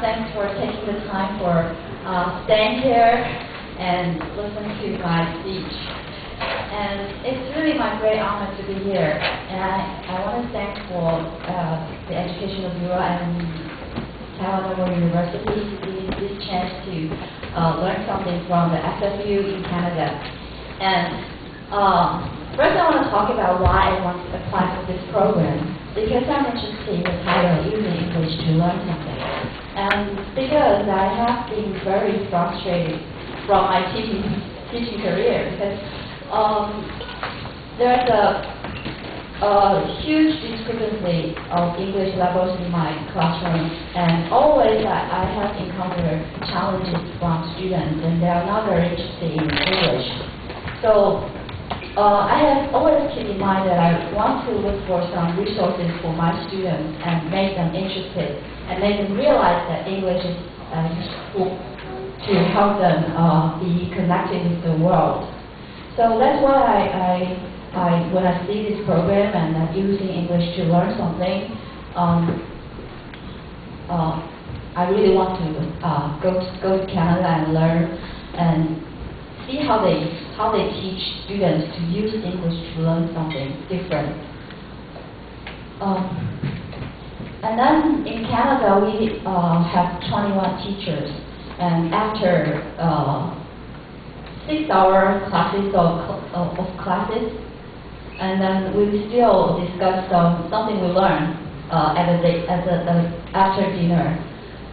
Thanks for taking the time for staying here and listen to my speech. And it's really my great honor to be here. And I want to thank for the Educational Bureau and Taiwan University to give me this chance to learn something from the SFU in Canada. And first I want to talk about why I want to apply for this program. Because I'm interested in the title using English to learn something. And because I have been very frustrated from my teaching career, because there's a huge discrepancy of English levels in my classroom, and always I have encountered challenges from students, and they are not very interested in English. So I have always kept in mind that I want to look for some resources for my students and make them interested and make them realize that English is useful to help them be connected with the world. So that's why when I see this program and using English to learn something, I really want to go to Canada and learn and see how they teach students to use English to learn something different. And then in Canada we have 21 teachers, and after 6-hour classes of classes, and then we still discuss something we learned after dinner,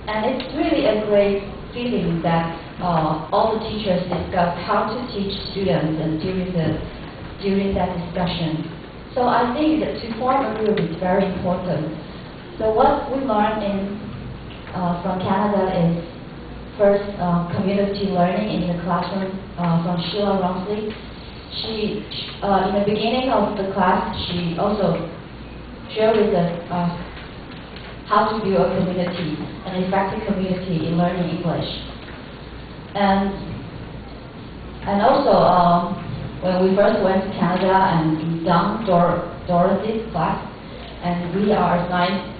and it's really a great feeling that all the teachers discuss how to teach students and during that discussion. So I think that to form a group is very important. So what we learned from Canada is first community learning in the classroom from Sheila Rumsley. She in the beginning of the class, she also shared with us how to build a community, an effective community in learning English. And also, when we first went to Canada and done Dorothy's class, and we are assigned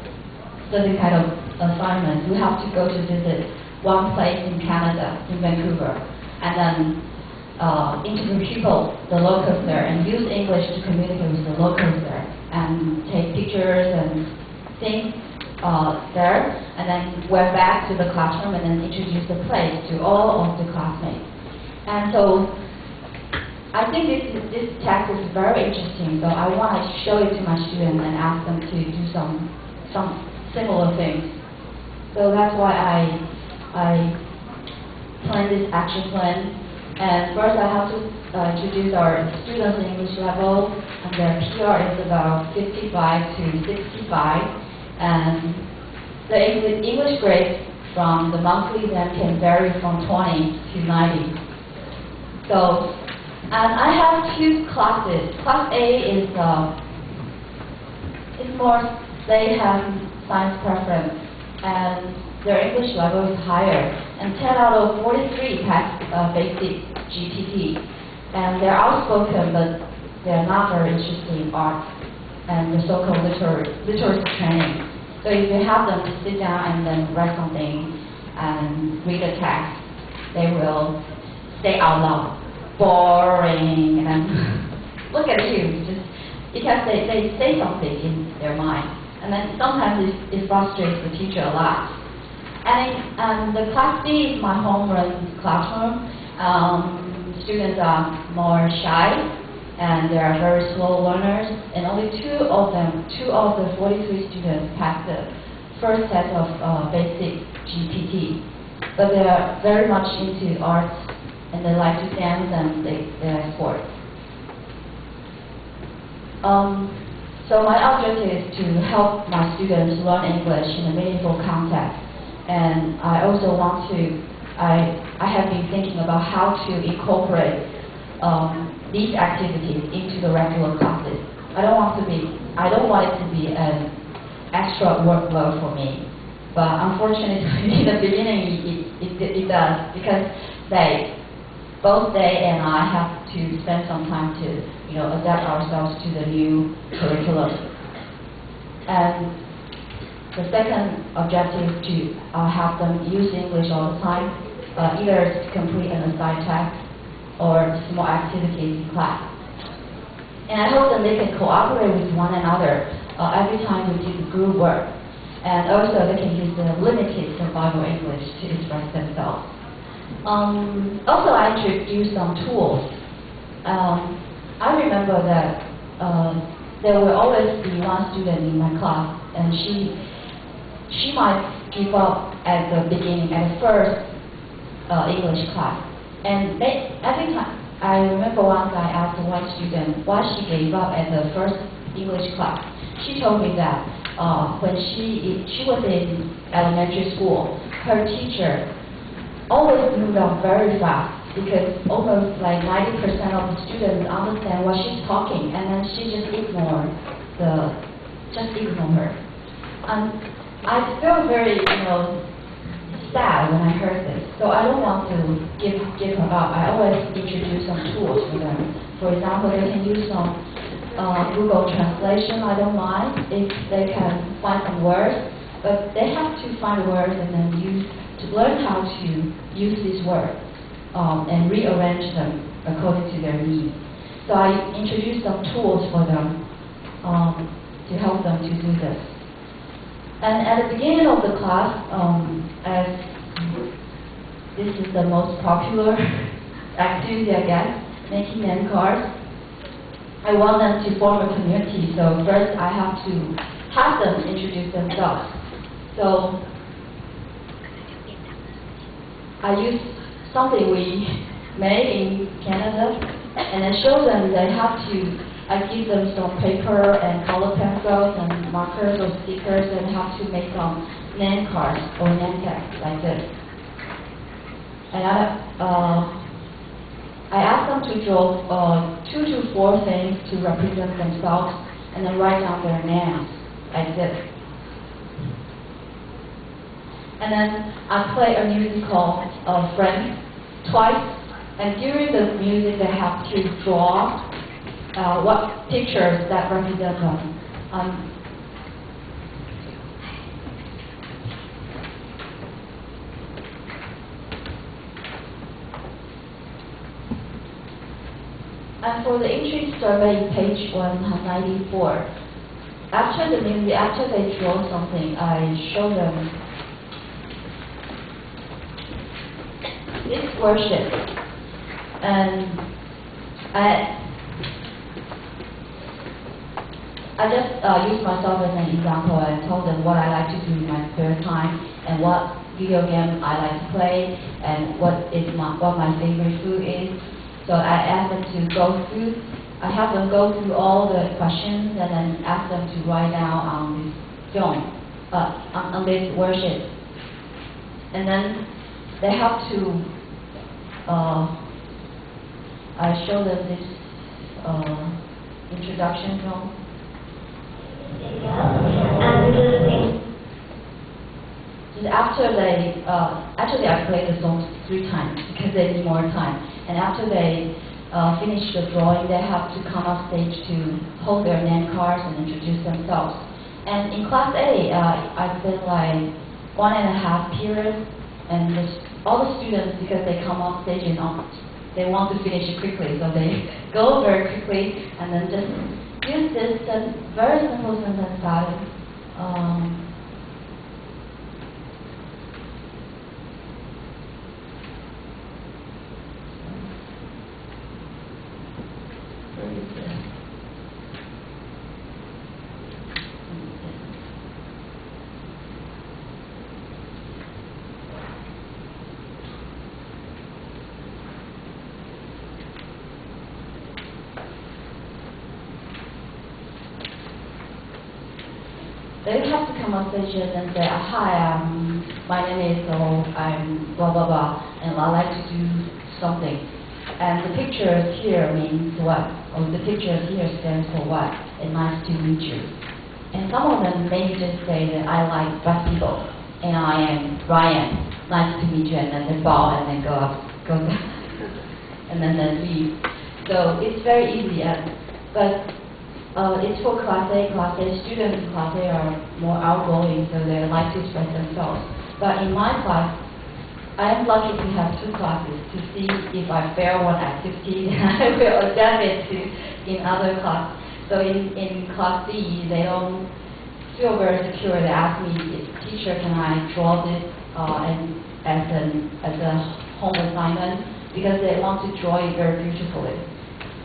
certain kind of assignments, we have to go to visit one place in Canada, in Vancouver, and then interview people, the locals there, and use English to communicate with the locals there, and take pictures and things there, and then went back to the classroom and then introduced the place to all of the classmates. And so I think this text is very interesting, so I want to show it to my students and ask them to do some similar things. So that's why I planned this action plan. And first I have to introduce our students in English level, and their PR is about 55 to 65. And the English grade from the monthly exam can vary from 20 to 90. So, and I have two classes. Class A is more, they have science preference, and their English level is higher. And 10 out of 43 has basic GPT. And they're outspoken, but they're not very interested in art and the so-called literacy training. So if you have them to sit down and then write something and read a text, they will say out loud, boring, and look at you, just because they say something in their mind. And then sometimes it frustrates the teacher a lot. And the Class B is my home-run classroom. Students are more shy, and they are very slow learners, and only two of the 43 students passed the first test of basic GPT. But they are very much into arts, and they like to dance, and they like sports. So my objective is to help my students learn English in a meaningful context. And I also want to, I have been thinking about how to incorporate these activities into the regular classes. I don't want it to be an extra workload for me, but unfortunately in the beginning it does, because both they and I have to spend some time to adapt ourselves to the new curriculum. And The second objective is to help them use English all the time, either to complete an assigned task or small activities in class. And I hope that they can cooperate with one another every time we do the group work. And also they can use the limited survival English to express themselves. Also, I introduced some tools. I remember that there will always be one student in my class, and she might give up at the beginning, at the first English class. And every time, I remember once I asked one student why she gave up at the first English class. She told me that when she was in elementary school, her teacher always moved on very fast because almost like 90% of the students understand what she's talking, and then she just ignore her. And I felt very, sad when I heard this. So I don't want to give her up. I always introduce some tools for them. For example, they can use some Google translation. I don't mind if they can find some words, but they have to find words and then learn how to use these words and rearrange them according to their needs. So I introduced some tools for them to help them to do this. And at the beginning of the class, as this is the most popular activity, I guess, making name cards, I want them to form a community. So first I have to have them introduce themselves. So I use something we made in Canada, and I show them they have to, I give them some paper and color pencils and markers or stickers, and have to make some name cards or name tags like this. And I ask them to draw 2 to 4 things to represent themselves, and then write down their names like this. And then I play a musical Friends twice, and during the music they have to draw what pictures that represent them. And for the entry survey, page 194, after the music, after they draw something, I show them this worship, and I just use myself as an example and told them what I like to do in my spare time and what video game I like to play and what my favorite food is. So I ask them to go through. I have them go through all the questions and then ask them to write down on this film, on this worship, and then they have to. I show them this introduction film. Just after they, actually I played the song 3 times because they need more time. And after they finish the drawing, they have to come on stage to hold their name cards and introduce themselves. And in class A, I spent like 1.5 periods, and all the students, because they come on stage and they want to finish it quickly, so they go very quickly and then just use this very simple sentence pattern. Where is it? They have to come on stage and say, hi, my name is, I'm blah, blah, blah, and I like to do something. And the pictures here means what? Or the pictures here stands for what? And nice to meet you. And some of them maybe just say that I like basketball, and I am Ryan, nice to meet you, and then they bow and then go down, and then leave. So it's very easy, but it's for Class A. Class A students in Class A are more outgoing, so they like to express themselves. But in my class, I am lucky to have two classes to see if I fail one activity, then I will adapt it to in other class. So in Class B, they don't feel very secure. They ask me, teacher, can I draw this as a home assignment? Because they want to draw it very beautifully.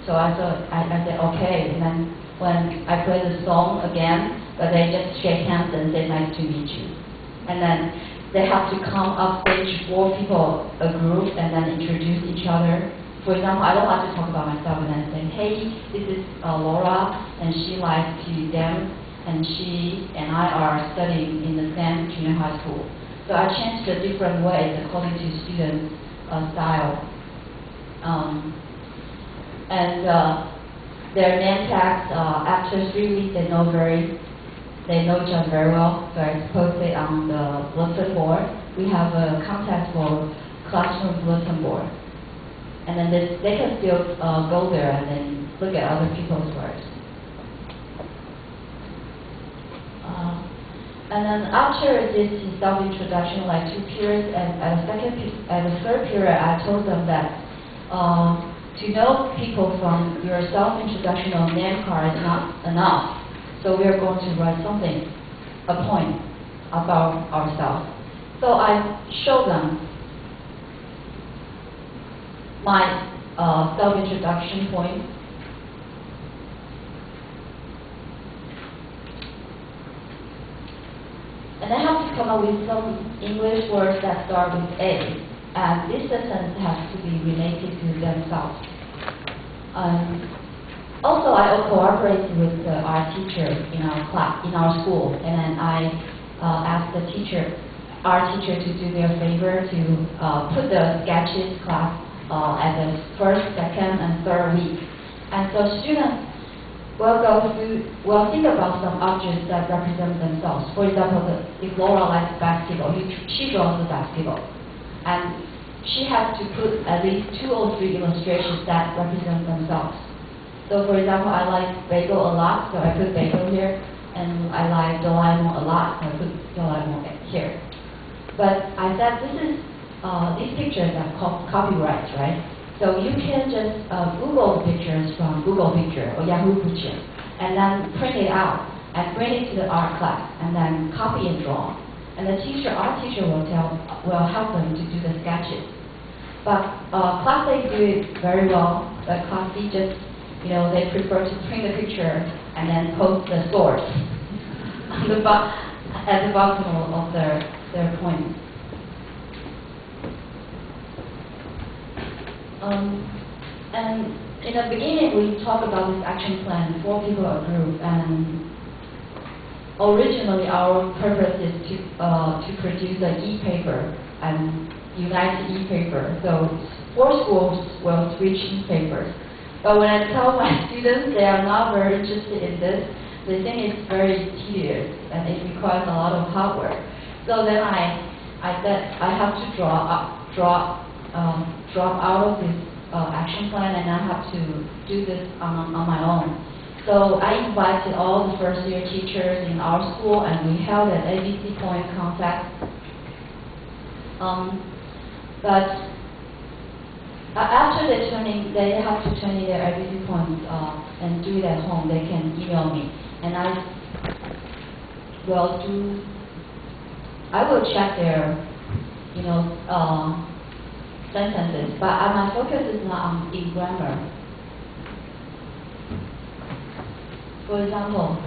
So I said, okay. And then when I play the song again, but they just shake hands and say, nice to meet you. And then they have to come up stage, 4 people, a group, and then introduce each other. For example, I don't like to talk about myself and then say, hey, this is Laura, and she likes to dance, and she and I are studying in the same junior high school. So I changed the different ways according to students' style. Their name tags, after 3 weeks, they know each other very well. So it's posted on the bulletin board. We have a contest for classroom bulletin board. And then they can still go there and then look at other people's works. And then after this self-introduction, like 2 periods, and at the third period, I told them that to know people from your self-introduction or name card is not enough. So we are going to write something, a point about ourselves. So I showed them my self-introduction point. And I have to come up with some English words that start with A. And this sentence has to be related to themselves. Also, I cooperated with our teacher in our class, in our school, and then I asked our teacher to do me a favor to put the sketches class at the first, second, and third week. And so students will think about some objects that represent themselves. For example, if Laura likes basketball, she draws the basketball. And she has to put at least 2 or 3 illustrations that represent themselves. So for example, I like bagel a lot, so I put bagel here. And I like Doraemon a lot, so I put Doraemon here. But I said these pictures are copyrights, right? So you can just Google the pictures from Google Picture or Yahoo Picture, and then print it out and bring it to the art class, and then copy and draw. And our teacher will help them to do the sketches. But Class A do it very well, but Class B just, they prefer to print the picture and then post the scores at the bottom of their points. And in the beginning, we talked about this action plan, 4 people a group, and originally our purpose is to produce an e-paper and unite the e-paper. So 4 schools will switch e-papers. But when I tell my students they are not very interested in this, they think it's very tedious and it requires a lot of hard work. So then I said I have to drop out of this action plan, and I have to do this on my own. So I invited all the first-year teachers in our school, and we held an ABC point contest. But after they have to turn in their ABC points and do it at home. They can email me, and I will check their, sentences. But my focus is not in grammar. For example,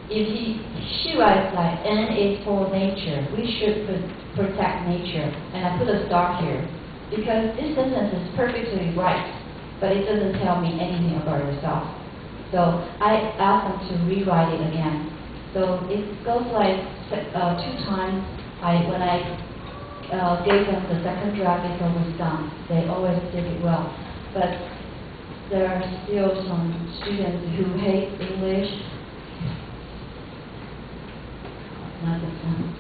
if she writes like N is for nature, we should protect nature, and I put a star here because this sentence is perfectly right, but it doesn't tell me anything about yourself. So I asked them to rewrite it again. So it goes like 2 times. When I gave them the second draft, it's always done. They always did it well, but there are still some students who hate English. Not this one.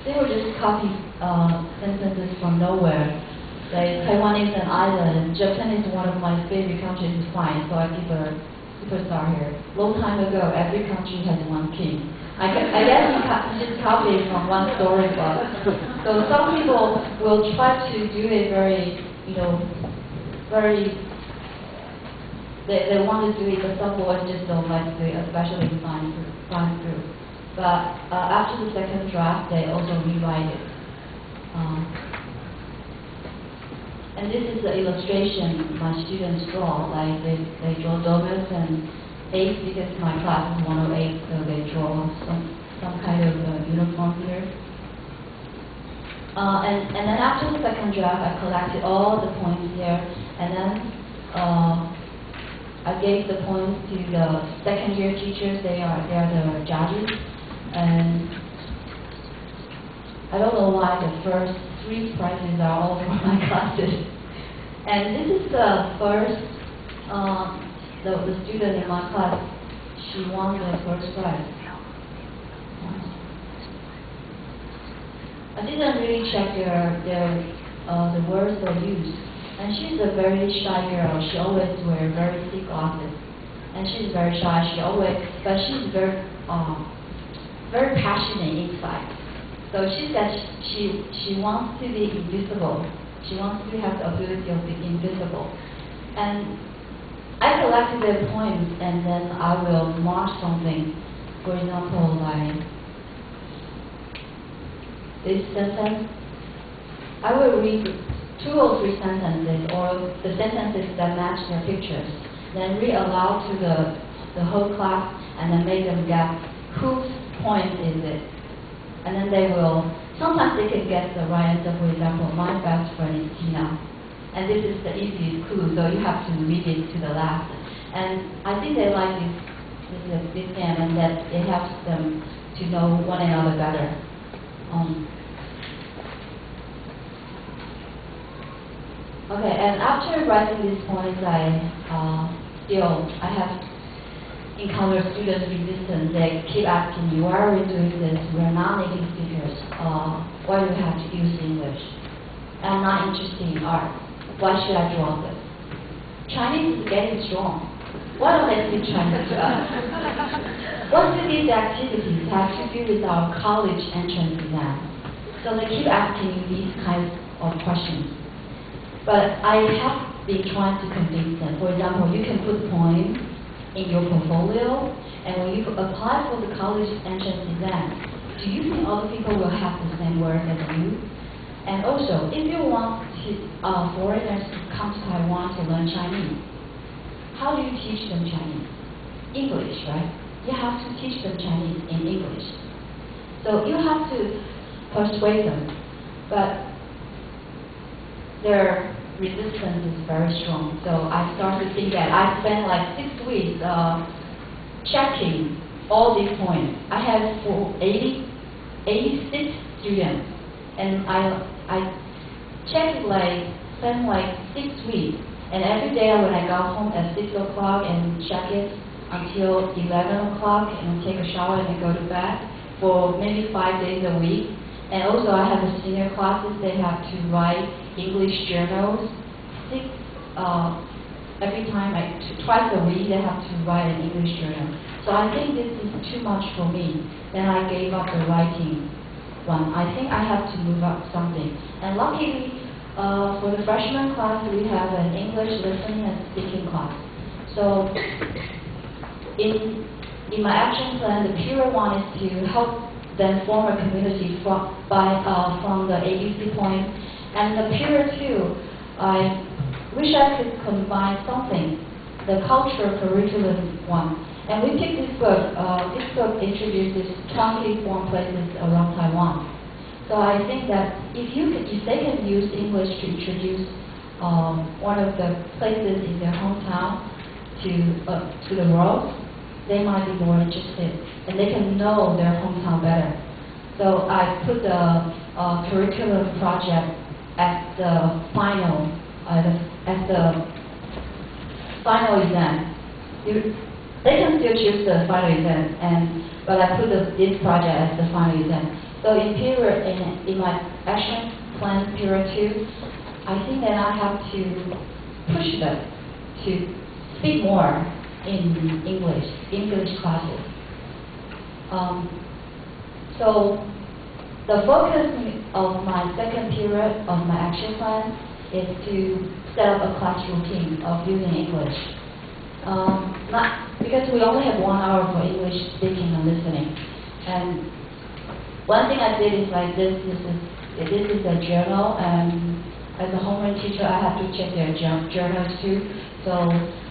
they will just copy sentences from nowhere. Like Taiwan is an island, Japan is one of my favorite countries to find, so I give a superstar here. Long time ago, every country has one king. I guess you just copy it from one storybook. So some people will try to do it very, they want to do it, but some boys just don't like to do it, especially in science group. But after the second draft, they also rewrite it. And this is the illustration my students draw. Like they draw donuts and eggs because my class is 108, so they draw some kind of uniform here. And then after the second draft, I collected all the points here, and then I gave the points to the second year teachers. They are the judges, and I don't know why the first 3 prizes are all for my classes. And this is the first, the student in my class, she won the first prize. I didn't really check the words they used. And she's a very shy girl. She always wears very thick glasses. And she's very shy. But she's very passionate inside. So she said she wants to be invisible. She wants to have the ability of being invisible. And I collected their points, and then I will mark something. For example, like this sentence. I will read 2 or 3 sentences, or the sentences that match their pictures. Then read aloud to the whole class, and then make them guess whose point is it. And then they will, sometimes they can guess the right answer. For example, my best friend is Tina. And this is the easiest clue, so you have to read it to the last. And I think they like this game, and that it helps them to know one another better. Okay, and after writing these points, I have encountered students' resistance. They keep asking me, why are we doing this? We're not native speakers. Why do we have to use English? I'm not interested in art. Why should I draw this? Chinese is getting strong. Why don't they speak Chinese to us? What do these activities have to do with our college entrance exam? So they keep asking me these kinds of questions. But I have been trying to convince them. For example, you can put points in your portfolio, and when you apply for the college entrance exam, do you think other people will have the same words as you? And also, if you want foreigners to come to Taiwan to learn Chinese, how do you teach them Chinese? English, right? You have to teach them Chinese in English. So you have to persuade them, but their resistance is very strong. So I started to think that I spent like 6 weeks checking all these points. I had 86 students, and I checked spent like 6 weeks. And every day when I got home at 6 o'clock and check it until 11 o'clock and take a shower and then go to bed for maybe 5 days a week. And also I have the senior classes, they have to write English journals. Every time, twice a week, they have to write an English journal. So I think this is too much for me. Then I gave up the writing one. I think I have to move up something. And luckily, for the freshman class, we have an English listening and speaking class. So in my action plan, the period one is to help them form a community from the ABC point. And the period 2, I wish I could combine something, the cultural curriculum one. And we picked this book. This book introduces 20 foreign places around Taiwan. So I think that if they can use English to introduce one of the places in their hometown to the world, they might be more interested, and they can know their hometown better. So I put the curriculum project as the final exam. They can still choose the final exam, but I put this project as the final exam. So in my action plan period 2, I think that I have to push them to speak more in English classes. So the focus of my second period of my action plan is to set up a class routine of using English. Because we only have 1 hour for English speaking and listening. And one thing I did is like this is a journal, and as a homeroom teacher I have to check their journals too. So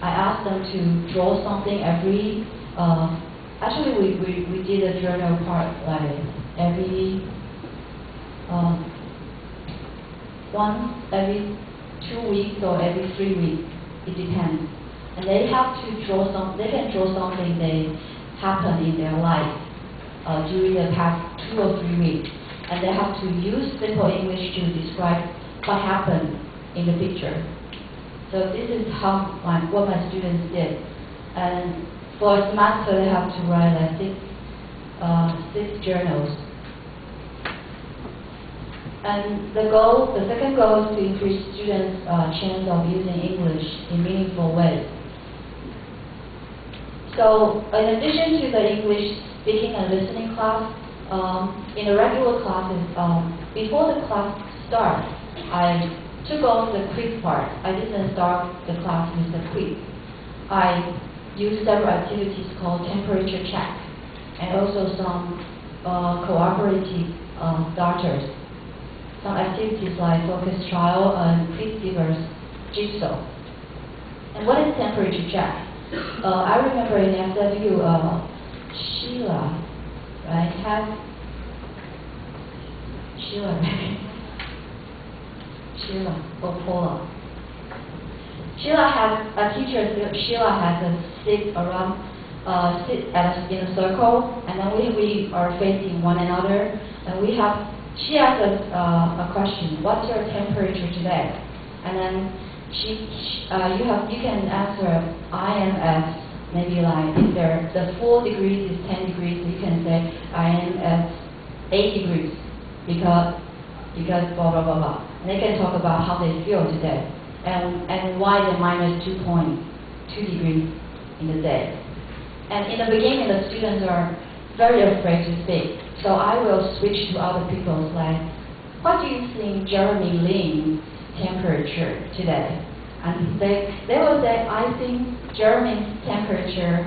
I asked them to draw something every, actually we did a journal part like every 2 weeks or every 3 weeks, it depends. And they have to draw they can draw something that happened in their life during the past 2 or 3 weeks. And they have to use simple English to describe what happened in the picture. So this is what my students did. And for a semester they have to write like 6 journals. And the second goal is to increase students' chance of using English in meaningful ways. So, in addition to the English speaking and listening class, in the regular classes, before the class starts, I took off the quiz part. I didn't start the class with the quiz. I used several activities called temperature check, and also some cooperative starters. Some activities like focus trial and quiz givers jigsaw. And what is temperature check? I remember in FW, Sheila, right? Sheila or Paula. Sheila has us sit around, in a circle, and then we are facing one another, and she asks us a question: what's your temperature today? And then you can answer I am at, maybe like if the 4 degrees is 10 degrees, you can say I am at 8 degrees because blah blah blah blah. And they can talk about how they feel today and why the -2.2 degrees in the day. And in the beginning, the students are very afraid to speak. So I will switch to other people's like, what do you think Jeremy Lin's temperature today? And they will say, I think Jeremy's temperature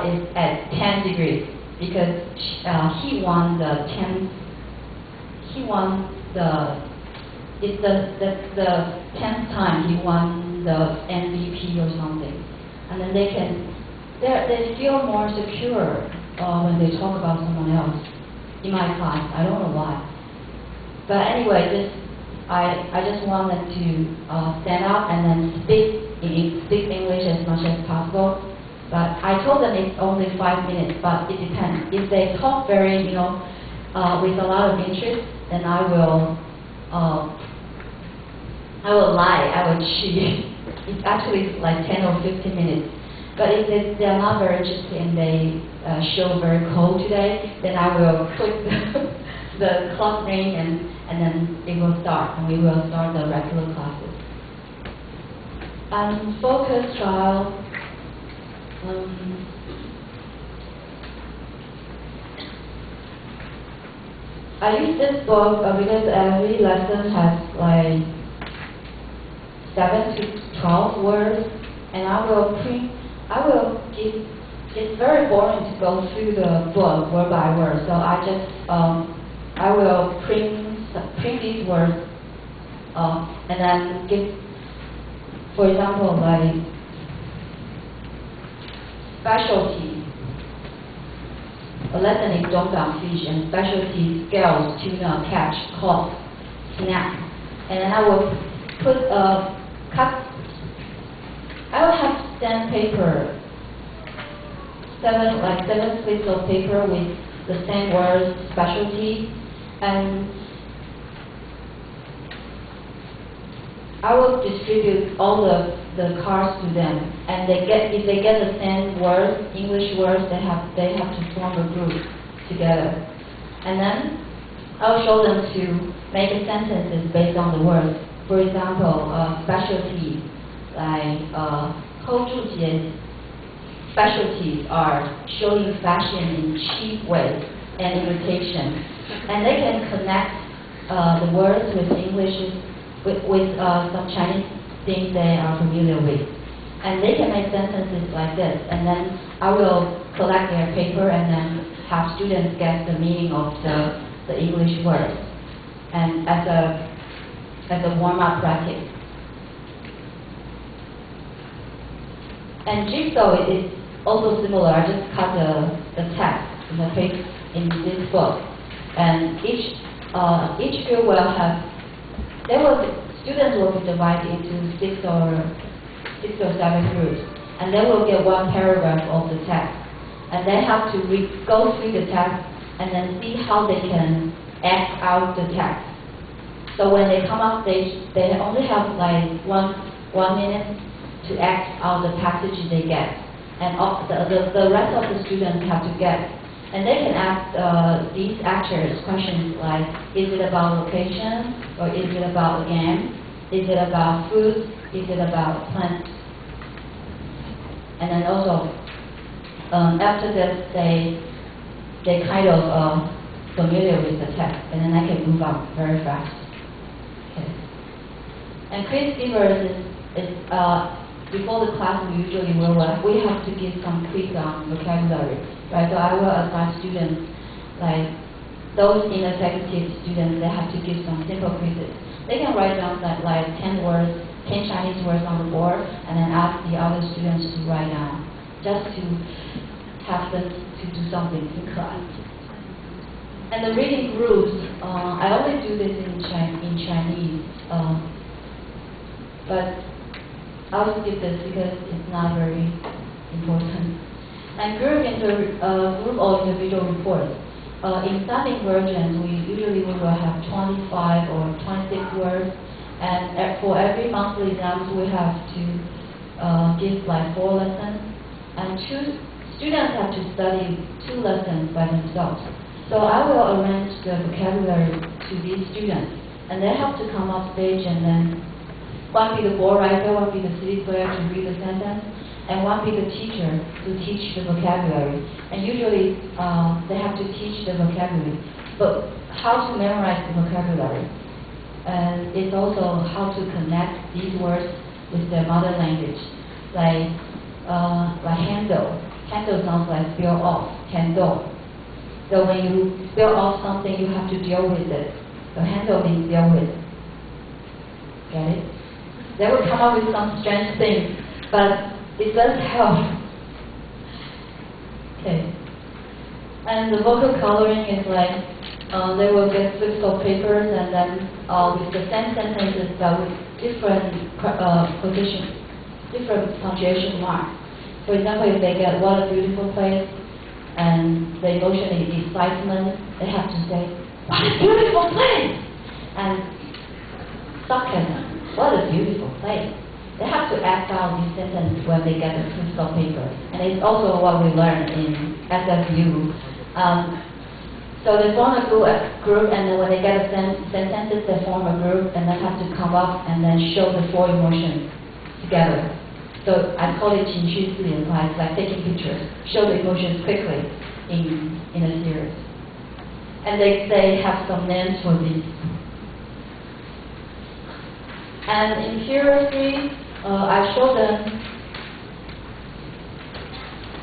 is at 10 degrees because he won the 10th time he won the MVP or something. And then they feel more secure when they talk about someone else in my class. I don't know why. But anyway, I just wanted to stand up and then speak English as much as possible. But I told them it's only 5 minutes, but it depends. If they talk very, with a lot of interest, then I will lie, I will cheat. It's actually like 10 or 15 minutes. But if they're not very interested and they show very cold today, then I will click the clock ring and then it will start, and we will start the regular classes. And focus trial. I use this book because every lesson has like 7 to 12 words, and I will give. It's very boring to go through the book word by word, so I will print these words, and then give, for example, like specialty. A lesson is dogfish fish, and specialty scales, tuna, catch, caught, snap. And then I will put I will have sandpaper, 7 slips of paper with the same words, specialty, and I will distribute all the cards to them, and if they get the same words, English words, they have to form a group together. And then I'll show them to make sentences based on the words. For example, specialties like 后注解 specialties are showing fashion in cheap ways and imitation, and they can connect the words with English with some Chinese things they are familiar with, and they can make sentences like this. And then I will collect their paper and then have students guess the meaning of the English words, and as a warm-up practice. And jigsaw is also similar. I just cut the text in the page in this book, and each group will have students will be divided into 6 or 7 groups, and they will get one paragraph of the text, and they have to go through the text and then see how they can act out the text. So when they come off stage, they only have like one minute to act out the passage they get, and the rest of the students have to guess. And they can ask these actors questions like, is it about location, or is it about a game? Is it about food? Is it about plants? And then also, after this, they kind of familiar with the text, and then I can move on very fast. Okay. And quiz givers is before the class we usually we have to give some quiz on vocabulary, right? So I will assign students, like those inexecutive students, they have to give some simple quizzes. They can write down like 10 Chinese words on the board, and then ask the other students to write down, just to have them to do something in class. And the reading groups, I only do this in Chinese, but I'll skip this because it's not very important. And group or individual reports. In standing versions, we usually will have 25 or 26 words, and for every monthly exams, we have to give like 4 lessons, and students have to study 2 lessons by themselves. So I will arrange the vocabulary to these students, and they have to come off stage, and then one be the board writer, one be the CD player to read the sentence, and one be the teacher to teach the vocabulary. And usually they have to teach the vocabulary, but how to memorize the vocabulary. And it's also how to connect these words with their mother language, like handle. Handle sounds like spill off, handle. So when you spill off something, you have to deal with it. So handle means deal with. Get it? They will come up with some strange things, but it does help. Okay. And the vocal coloring is like, they will get slips of papers, and then with the same sentences but with different positions, different punctuation marks. For example, if they get what a beautiful place, and the emotion is excitement, they have to say, what a beautiful place! And sarcasm, what a beautiful place. They have to act out these sentences when they get the slips of paper. And it's also what we learn in SFU. So they form a group, and then when they get a sentences, they form a group, and they have to come up and then show the 4 emotions together. So I call it 情绪自演派, it's like taking pictures, show the emotions quickly in a series. And they have some names for these. And in Period 3, I show them,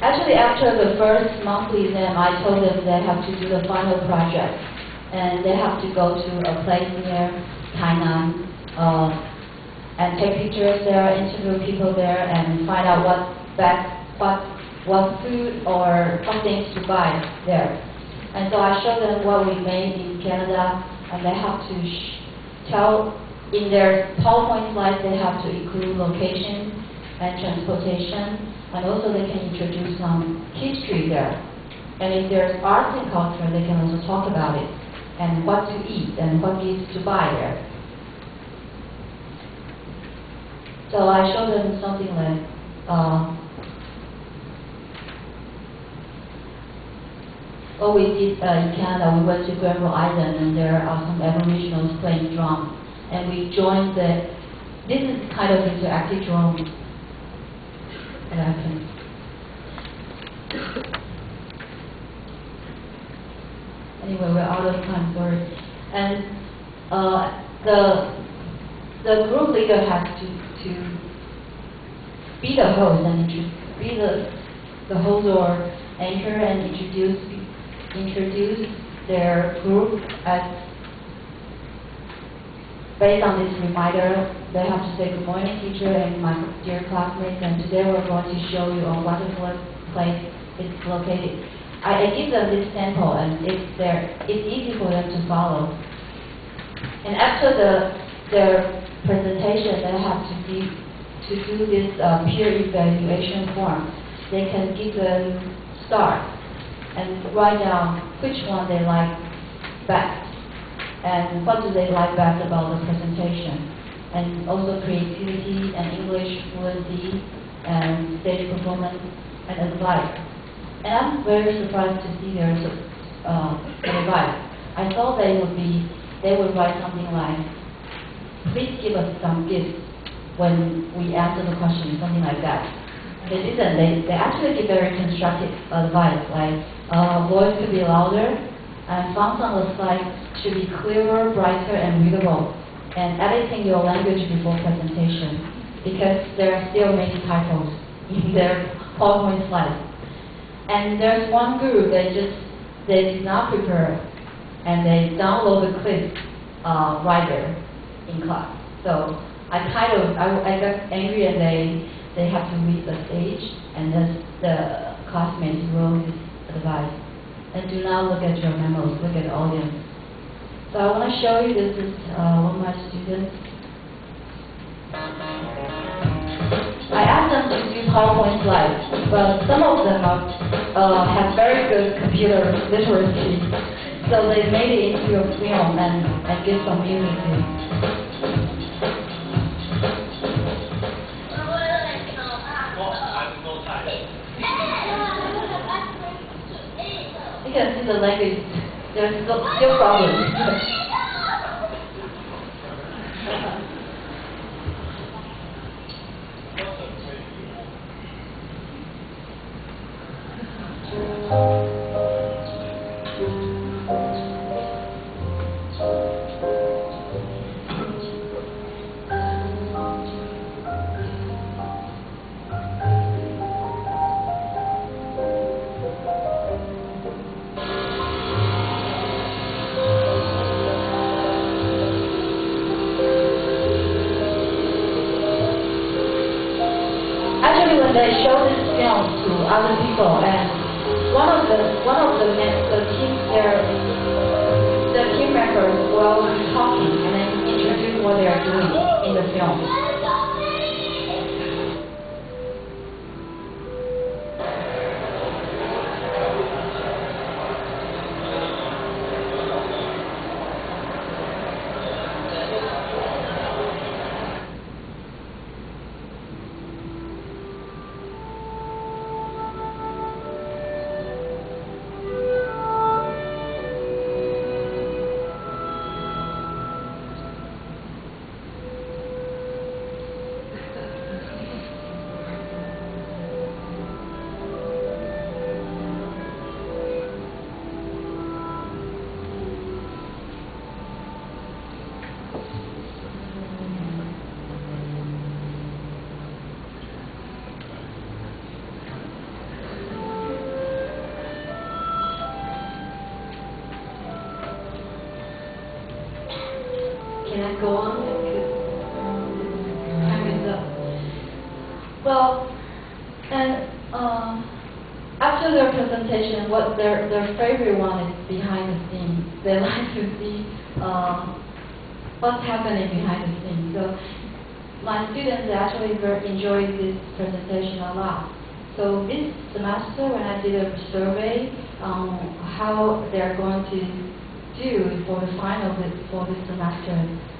actually after the first monthly exam, I told them they have to do the final project. And they have to go to a place near Tainan, and take pictures there, interview people there, and find out what food or what things to buy there. And so I show them what we made in Canada, and they have to tell, in their PowerPoint slides, they have to include location and transportation, and also they can introduce some history there. And if there's arts and culture, they can also talk about it, and what to eat, and what gifts to buy there. So I show them something like what we did in Canada, we went to Granville Island, and there are some Aboriginals playing drums, and we joined the. This is kind of interactive drum. What happened? Anyway, we're out of time, sorry. And the group leader has to be the host and be the host or anchor and introduce their group as based on this reminder. They have to say good morning, teacher and my dear classmates, and today we're going to show you a wonderful place it's located. I give them this sample, and it's easy for them to follow. And after their presentation, they have to do this peer evaluation form. They can give them stars and write down which one they like best and what do they like best about the presentation, and also creativity and English fluency and stage performance and advice. And I'm very surprised to see their advice. I thought they would write something like, please give us some gifts when we answer the question, something like that. They didn't. They actually give very constructive advice, like voice could be louder, and fonts on the slide should be clearer, brighter, and readable, and editing your language before presentation, because there are still many typos in their PowerPoint slides. And there's one group they did not prepare, and they download the clip right there in class. So I got angry, and they have to leave the stage, and the classmates wrote this advice. And do not look at your memos, look at the audience. So I want to show you, this is one of my students. I asked them to do PowerPoint slides, but some of them have very good computer literacy. So they made it into a film and give some music to it. You can see the language, there's still problems. They show this film to other people, and one of the team members will be talking and then introduce what they are doing in the film. Can I go on? Time is up. Well, and after their presentation, what their favorite one is behind the scenes. They like to see what's happening behind the scenes. So my students actually enjoy this presentation a lot. So this semester, when I did a survey on how they're going to do for the final for this semester,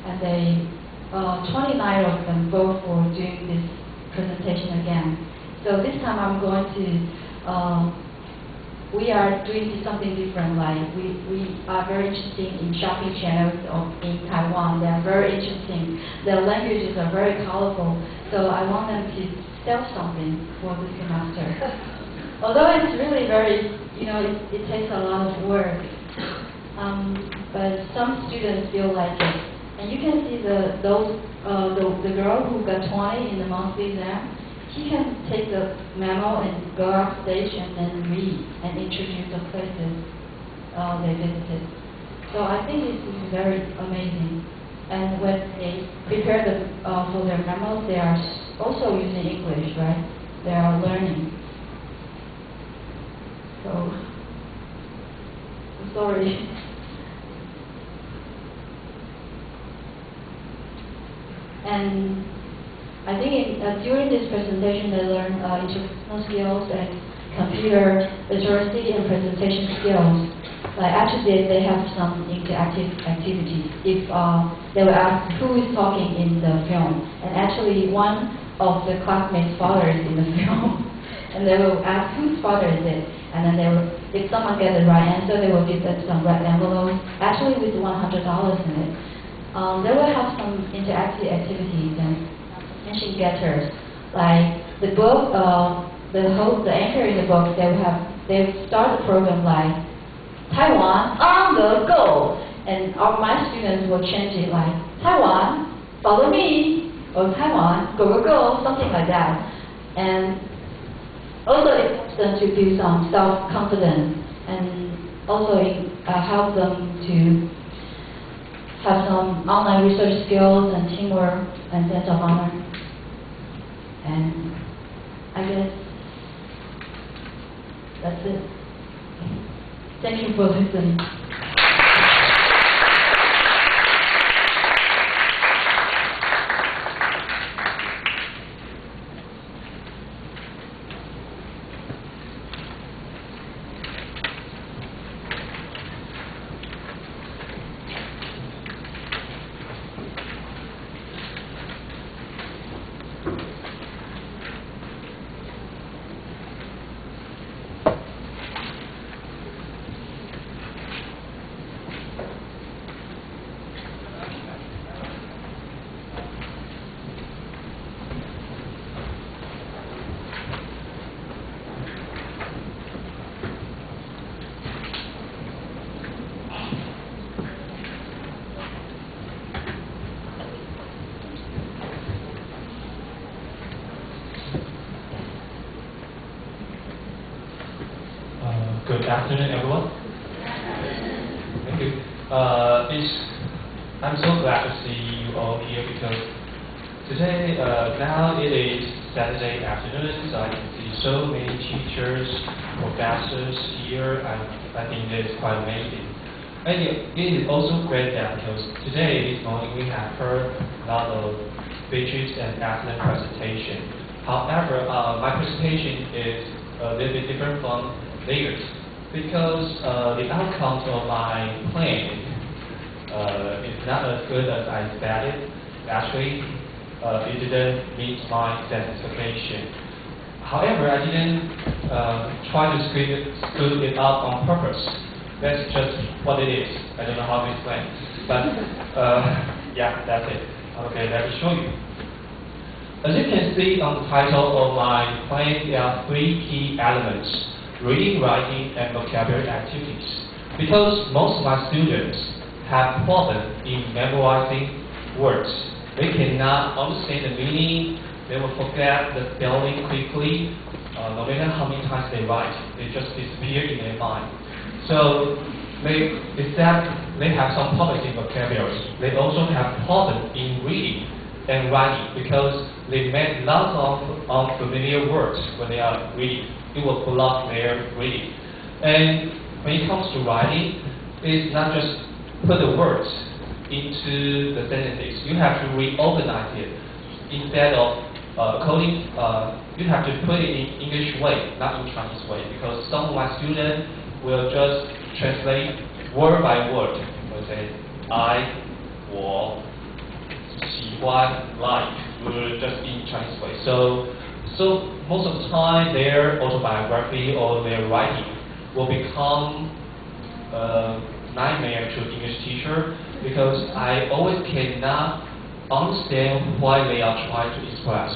and they 29 of them vote for doing this presentation again. So this time I'm going to we are doing something different. Like we are very interested in shopping channels in Taiwan. They are very interesting. Their languages are very colorful. So I want them to sell something for this semester. Although it's really very, it takes a lot of work. But some students still like it. And you can see the girl who got 20 in the monthly exam, she can take the memo and go off stage and then read and introduce the places they visited. So I think this is very amazing. And when they prepare for their memos, they are also using English, right? They are learning. So, sorry. And I think during this presentation they learn interpersonal skills and computer literacy and presentation skills. Like actually they have some interactive activities. If they will ask who is talking in the film, and actually one of the classmates' father is in the film, and they will ask whose father is it, and then they will, if someone gets the right answer, they will give them some red envelopes, actually with $100 in it. They will have some interactive activities and attention getters. Like the book, the anchor in the book, they start the program like Taiwan on the go, and my students will change it like Taiwan, follow me, or Taiwan, go go go, something like that. And also it helps them to build some self-confidence, and also it helps them to have some online research skills and teamwork and sense of honor. And I guess that's it. Thank you for listening. Good afternoon, everyone. Thank you. I'm so glad to see you all here because today, now it is Saturday afternoon, so I can see so many teachers, professors here, and I think it's quite amazing. And it is also great that because today, this morning, we have heard a lot of speeches and excellent presentation. However, my presentation is a little bit different from theirs, because the outcome of my plan is not as good as I expected. Actually, it didn't meet my satisfaction. However, I didn't try to screw it up on purpose. That's just what it is. I don't know how to explain. But yeah, that's it. Okay, let me show you. As you can see on the title of my plan, there are three key elements: reading, writing, and vocabulary activities. Because most of my students have problems in memorizing words. They cannot understand the meaning, they will forget the spelling quickly, no matter how many times they write, they just disappear in their mind. So they have some problems in vocabulary. They also have problems in reading and writing because they make lots of unfamiliar words when they are reading. It will block their reading. And when it comes to writing, it's not just put the words into the sentences. You have to reorganize it. Instead of coding, you have to put it in English way, not in Chinese way, because some of my students will just translate word by word. For say, I, 我, 喜欢, like, just in Chinese way. So most of the time, their autobiography or their writing will become a nightmare to English teacher because I always cannot understand why they are trying to express.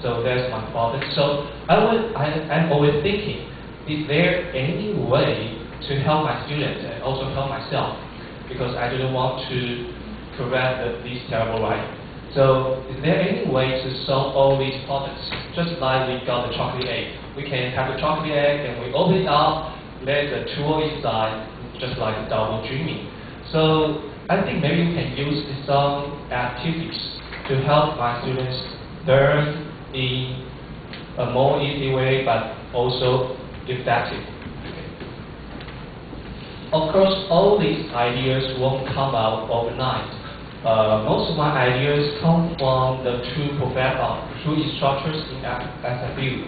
So that's my problem. So I'm always thinking, is there any way to help my students and also help myself? Because I didn't want to correct this terrible writing. So is there any way to solve all these problems? Just like we got the chocolate egg. We can have the chocolate egg and we open it up, there's a tool inside, just like double dreaming. So I think maybe we can use some activities to help my students learn in a more easy way, but also effective. Of course, all these ideas won't come out overnight. Most of my ideas come from the two instructors in SFU.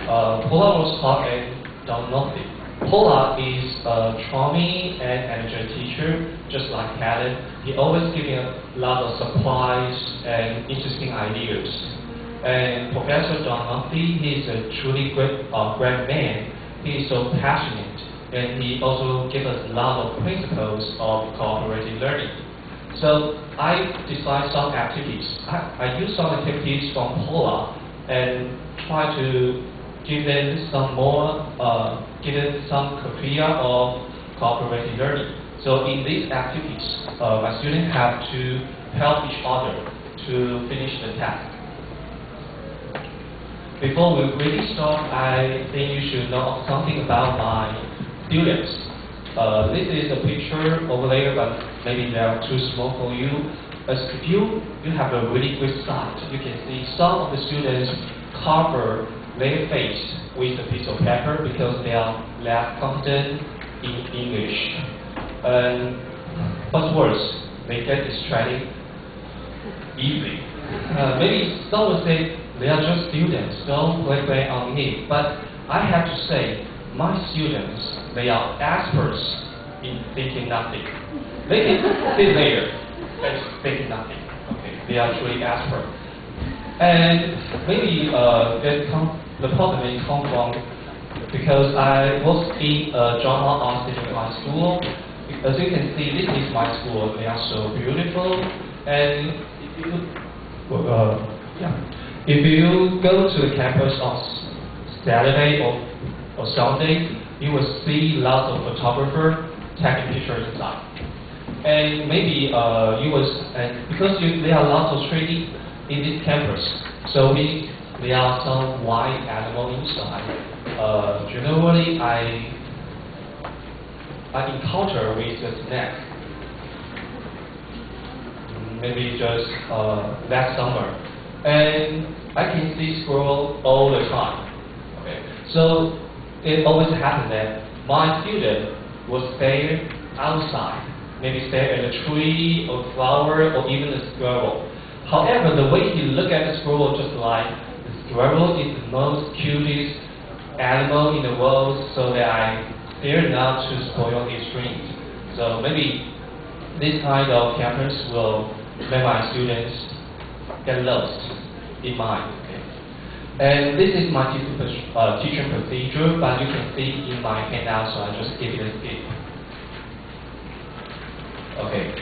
Paula was taught and done nothing. Paula is a charming and energetic teacher, just like Helen. He always gives me a lot of surprise and interesting ideas. And Professor Don Murphy, he is a truly great man. He is so passionate, and he also gives us a lot of principles of cooperative learning. So I designed some activities. I use some activities from Paula and try to give them some criteria of cooperative learning. So in these activities, my students have to help each other to finish the task. Before we really start, I think you should know something about my students. This is a picture over there, but maybe they are too small for you. As if you have a really good sight, you can see some of the students cover their face with a piece of paper because they are less confident in English. And what's worse, they get distracted easily. Maybe some will say they are just students, don't play on me. But I have to say, my students, they are experts in thinking nothing. They can sit there and think nothing. Okay, they are truly experts. And maybe the problem may come from because I was in a drama art student in my school. As you can see, this is my school. They are so beautiful. And if you go to the campus on Saturday or Sunday, you will see lots of photographers taking pictures inside. And maybe because there are lots of trees in this campus, so there are some wild animals inside. Generally, I encounter with the snake. Maybe just last summer, and I can see squirrel all the time. Okay, so it always happens that my student will stay outside, maybe stay at a tree or flower or even a squirrel. However, the way he look at the squirrel, just like the squirrel is the most cutest animal in the world, so that I dare not to spoil his dreams. So maybe this kind of campus will make my students get lost in mind. Okay? And this is my teaching procedure, but you can see in my handout, so I just give it a skip. Okay,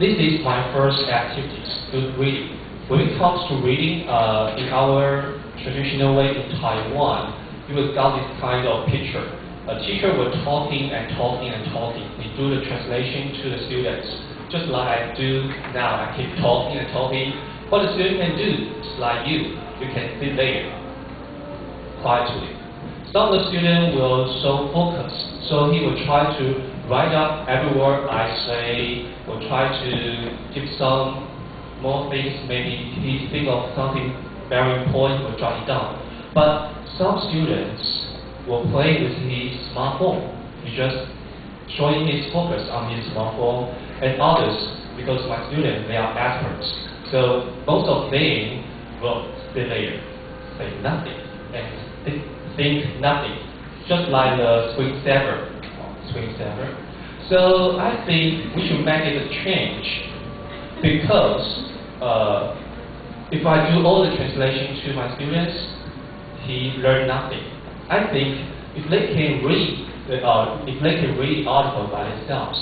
this is my first activities, good reading. When it comes to reading, in our traditional way in Taiwan, you will got this kind of picture. A teacher will talking and talking and talking. We do the translation to the students. Just like I do now, I keep talking and talking. What the student can do, just like you can sit there quietly. Some of the students will so focus, so he will try to write up every word I say, will try to give some more things, maybe he think of something very important, will jot it down. But some students will play with his smartphone. He just showing his focus on his smartphone, and others, because my students, they are experts. So most of them will sit there, say nothing, and think nothing, just like the screensaver. So I think we should make it a change, because if I do all the translation to my students, he learn nothing. I think if they can read if they can read the article by themselves,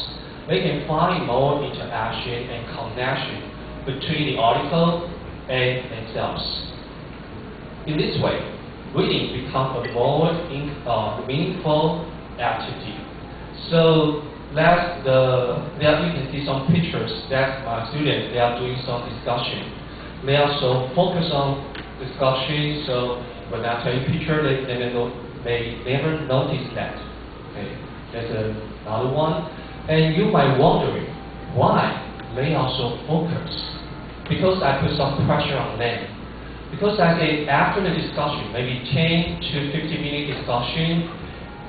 they can find more interaction and connection between the article and themselves. In this way, reading becomes a more meaningful activity. So there you can see some pictures that my students, they are doing some discussion. They are so focused on discussion, so when I tell you picture, they never notice that. Okay, there's another one. And you might wondering why they are so focused. Because I put some pressure on them. Because I say after the discussion, maybe 10 to 15-minute discussion,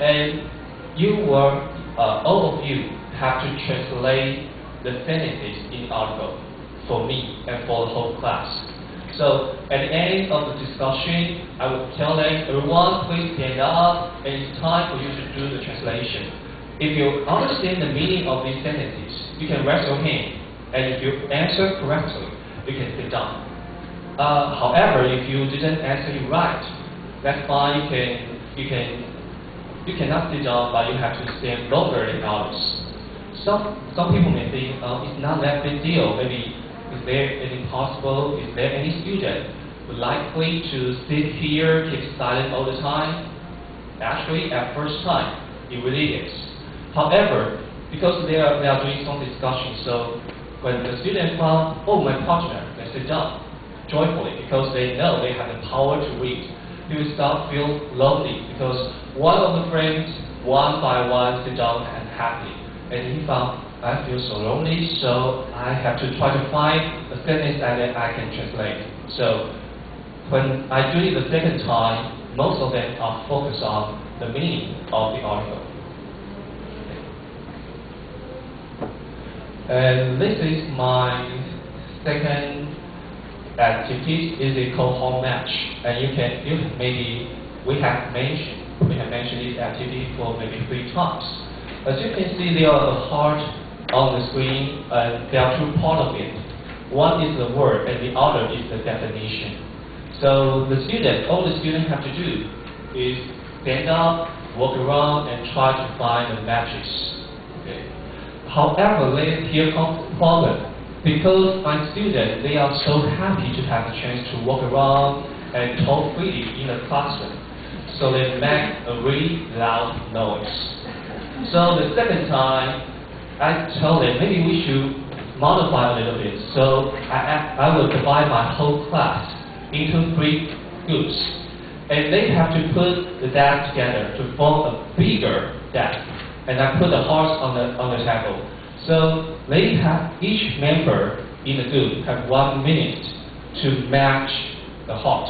and you will, all of you have to translate the sentences in the article for me and for the whole class. So at the end of the discussion, I will tell them, everyone please stand up, and it's time for you to do the translation. If you understand the meaning of these sentences, you can raise your hand, and if you answer correctly, you can sit down. However, if you didn't answer it right, that's fine. You cannot sit down, but you have to stand longer than others. Some people may think it's not that big deal. Maybe is there any possible? Is there any student who likely to sit here, keep silent all the time? Actually, at first time, it really is. However, because they are doing some discussion, so when the student found, oh, my partner, they sit down joyfully because they know they have the power to read. He will start feel lonely because one of the friends, one by one, sit down and happy. And he found, I feel so lonely, so I have to try to find a sentence that I can translate. So when I do it the second time, most of them are focused on the meaning of the article. And this is my second activity. Is called home match, and we have mentioned this activity for maybe 3 times. As you can see, there are a heart on the screen, and there are 2 parts of it. One is the word, and the other is the definition. So all the students have to do is stand up, walk around, and try to find the matches. Okay. However, here comes the problem. Because my students, they are so happy to have a chance to walk around and talk freely in the classroom. So they make a really loud noise. So the second time, I tell them maybe we should modify a little bit. So I will divide my whole class into 3 groups. And they have to put the desk together to form a bigger desk. And I put the hearts on the table. So they have, each member in the group have 1 minute to match the heart.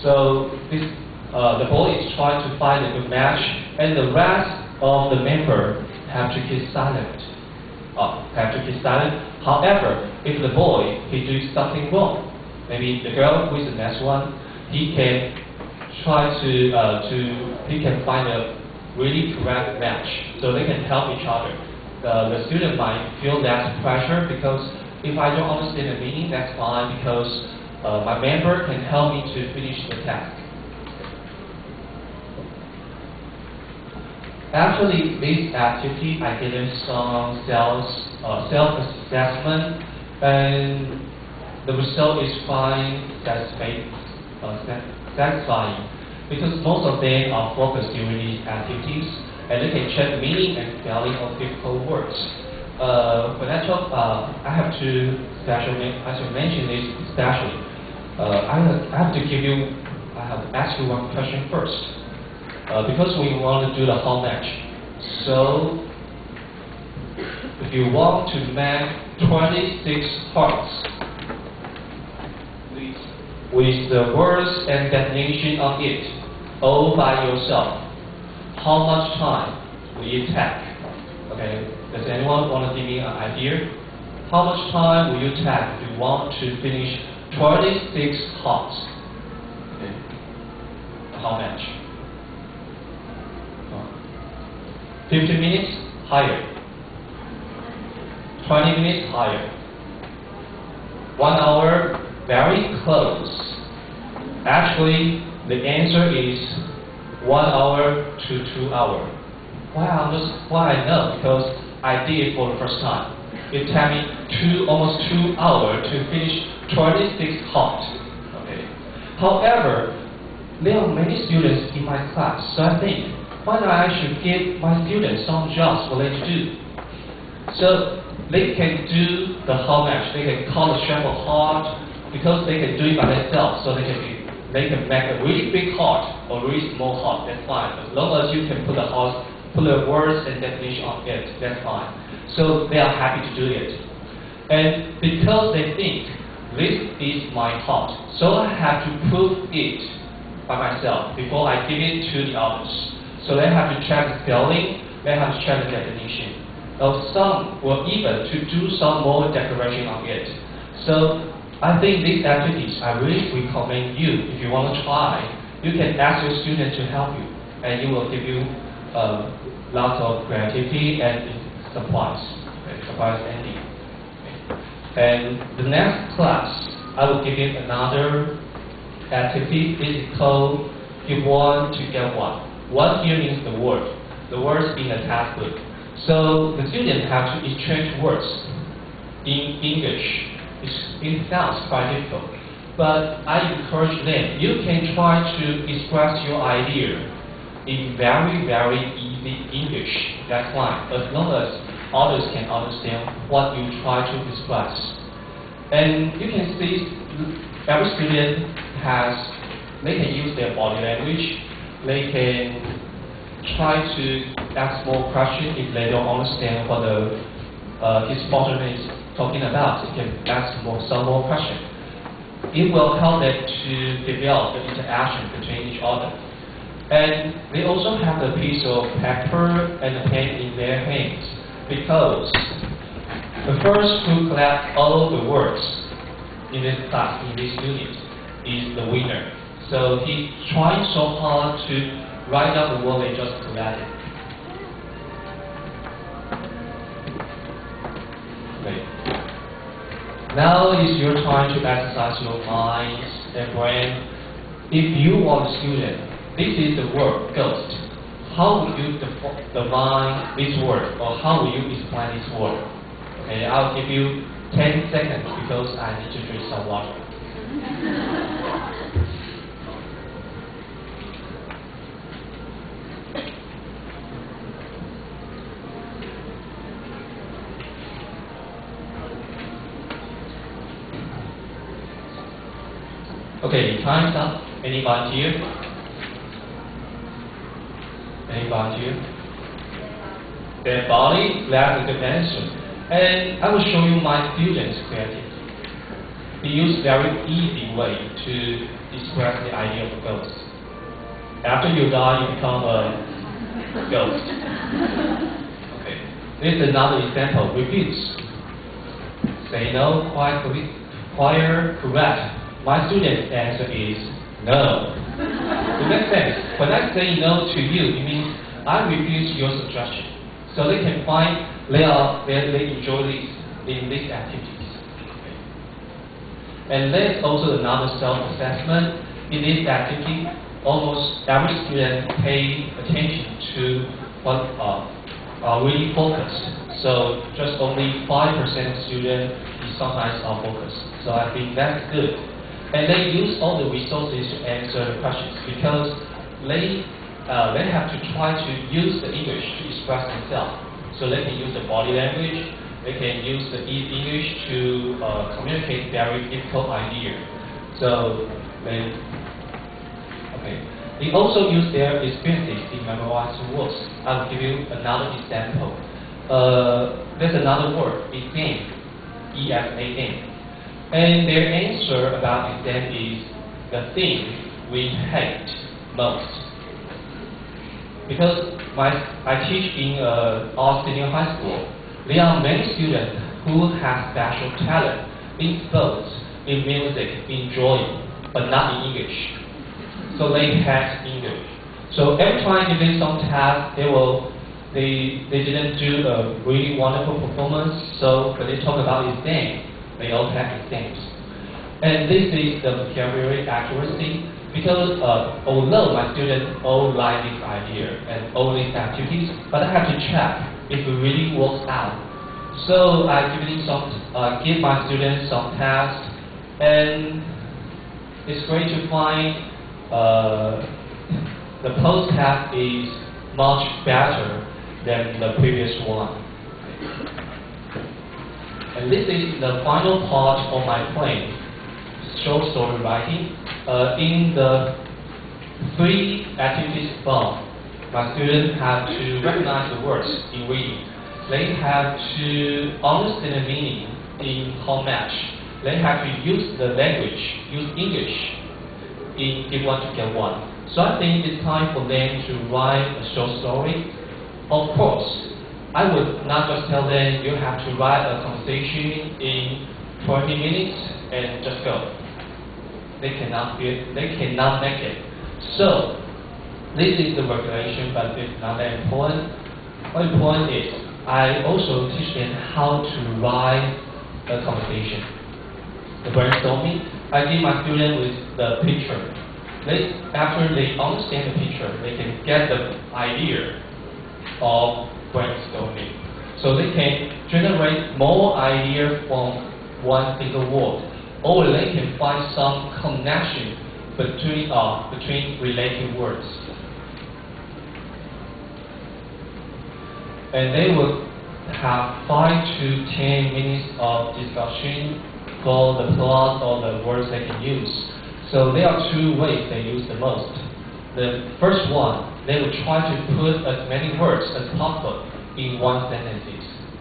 So the boy is trying to find a good match, and the rest of the member have to keep silent. However, if the boy he does something wrong, maybe the girl who is the next one, he can try he can find a really correct match, so they can help each other. The student might feel less pressure because if I don't understand the meaning, that's fine because my member can help me to finish the task. After this activity, I did some self-assessment, and the result is quite satisfying because most of them are focused during these activities, and they can check meaning and spelling of difficult words. When I talk, I have to mention this especially. I have to ask you one question first. Because we want to do the whole match. So, if you want to make 26 hearts with the words and definition on it, all by yourself, how much time will it take? Okay, does anyone want to give me an idea? How much time will you take if you want to finish 26 hearts? Okay, how much? 15 minutes, higher. 20 minutes, higher. 1 hour, very close. Actually, the answer is 1 hour to 2 hours. Why I know? Because I did it for the first time. It took me almost 2 hours to finish 26 hot. Okay. However, there are many students in my class, so I think why not I should give my students some jobs for them to do. So they can do the hot match. They can call the chef hot because they can do it by themselves. So they can make a really big heart or really small heart. That's fine. As long as you can put the words and definition on it, that's fine. So they are happy to do it. And because they think this is my heart, so I have to prove it by myself before I give it to the others. So they have to check the spelling, they have to check the definition. Some will even to do some more declaration on it. So I think these activities I really recommend you. If you want to try, you can ask your student to help you, and it will give you lots of creativity and surprise ending. And the next class, I will give you another activity. It is called Give One to Get One. One here means the word. The words in the textbook. So the students have to exchange words in English. It sounds quite difficult, but I encourage them. You can try to express your idea in very, very easy English. That's fine, as long as others can understand what you try to express. And you can see every student they can use their body language. They can try to ask more questions if they don't understand what his partner is talking about. You can ask some more questions. It will help them to develop the interaction between each other. And they also have a piece of paper and a pen in their hands, because the first who collects all the words in this class, in this unit, is the winner. So he's trying so hard to write down the word they just collected. Okay. Now is your time to exercise your minds and brain. If you are a student, this is the word ghost. How will you define this word, or how will you explain this word? Okay, I'll give you 10 seconds because I need to drink some water. Okay, time's up. Any volunteer? Any volunteer? Their body, that's a good answer. And I will show you my students' creativity. They use very easy way to express the idea of a ghost. After you die, you become a ghost. Okay. This is another example. Refuse. Say no, quite correct. My student's answer is no. It makes sense. When I say no to you, it means I refuse your suggestion. So they can find they enjoy these activities. Okay. And there's also another self-assessment. In this activity, almost every student pay attention to what are really focused. So just only 5% of students is sometimes are focused. So I think that's good. And they use all the resources to answer the questions, because they have to try to use the English to express themselves. So they can use the body language, they can use the English to communicate very difficult idea. So they also use their experiences in memorizing words. I'll give you another example. There's another word, exam, E-X-A-M. And their answer about exam is the thing we hate most. Because I teach in our senior high school, there are many students who have special talent in sports, in music, in drawing, but not in English. So they hate English. So every time they do some task, they didn't do a really wonderful performance. So when they talk about exam, they all have exams. And this is the vocabulary accuracy. because although my students all like this idea and all these activities, but I have to check if it really works out. So I give my students some tasks, and it's great to find the post-task is much better than the previous one. And this is the final part of my plan, short story writing. In the 3 activities above, my students have to recognize the words in reading. They have to understand the meaning in how much. They have to use the language, use English in Give One to Get One. So I think it's time for them to write a short story. Of course, I would not just tell them you have to write a conversation in 20 minutes and just go. They cannot make it. So this is the regulation, but it's not that important. What important is I also teach them how to write a conversation. The brainstorming, I give my students with the picture. After they understand the picture, they can get the idea of brainstorming. So they can generate more ideas from one single word, or they can find some connection between related words. And they will have 5 to 10 minutes of discussion for the plot or the words they can use. So there are 2 ways they use the most. The first one, they will try to put as many words as possible in one sentence.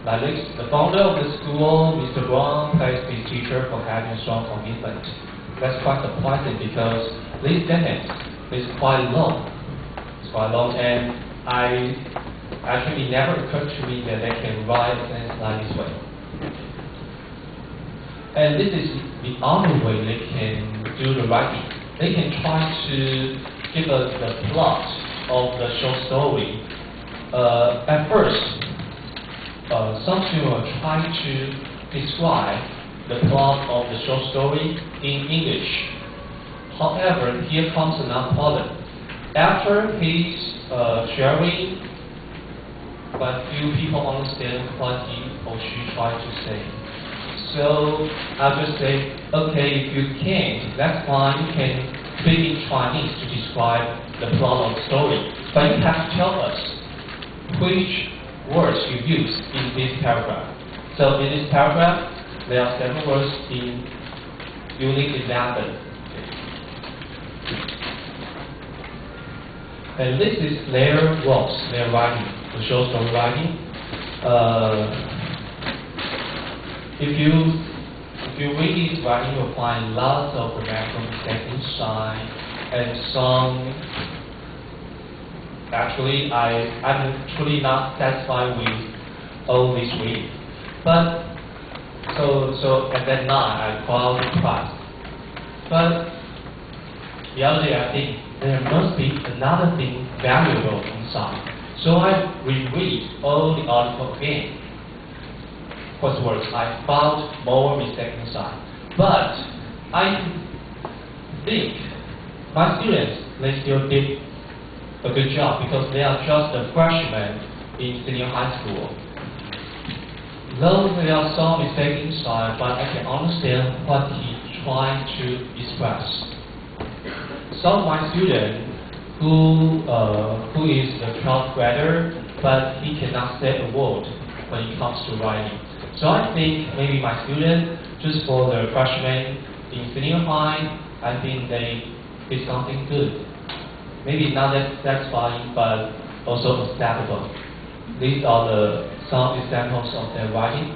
Like this, the founder of the school, Mr. Brown, praised his teacher for having a strong commitment. That's quite surprising because this sentence is quite long. It's quite long, and actually it never occurred to me that they can write a sentence like this way. And this is the other way they can do the writing. They can try to give us the plot of the short story. At first, some students will try to describe the plot of the short story in English. However, here comes another problem. After he's sharing, but few people understand what he or she tried to say. So I'll just say, okay, if you can't, that's fine. You can speak in Chinese to describe the plot of the story, but you have to tell us which words you use in this paragraph. So in this paragraph, there are several words in Unit 11. And this is their works, their writing, the short story writing. If you read this writing, you'll find lots of grammatical mistakes inside, and some. Actually, I'm truly not satisfied with all this reading. But so at that night, I called the class. But the other day, I think there must be another thing valuable inside. So I reread all the article again. Words, I found more mistakes inside. But I think my students, they still did a good job because they are just a freshman in senior high school. Though there are some mistakes inside, but I can understand what he tried to express. Some of my students who is a 12th grader, but he cannot say a word when it comes to writing. So I think maybe my students, just for the freshmen in senior high, I think they did something good. Maybe not that satisfying, but also acceptable. These are some examples of their writing.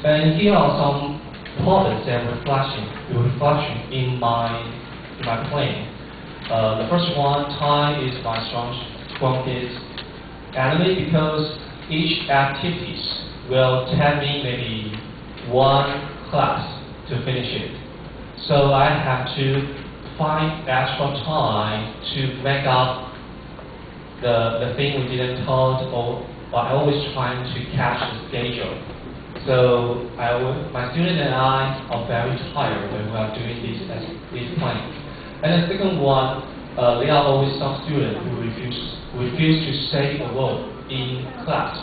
And here are some problems and reflection in my plan. The first one, time is my strongest enemy because each activities will take me maybe 1 class to finish it. So I have to find extra time to make up the thing we didn't taught, or I always trying to catch the schedule. So my student and I are very tired when we are doing this plan. And the second one, there are always some students who refuse to say a word in class,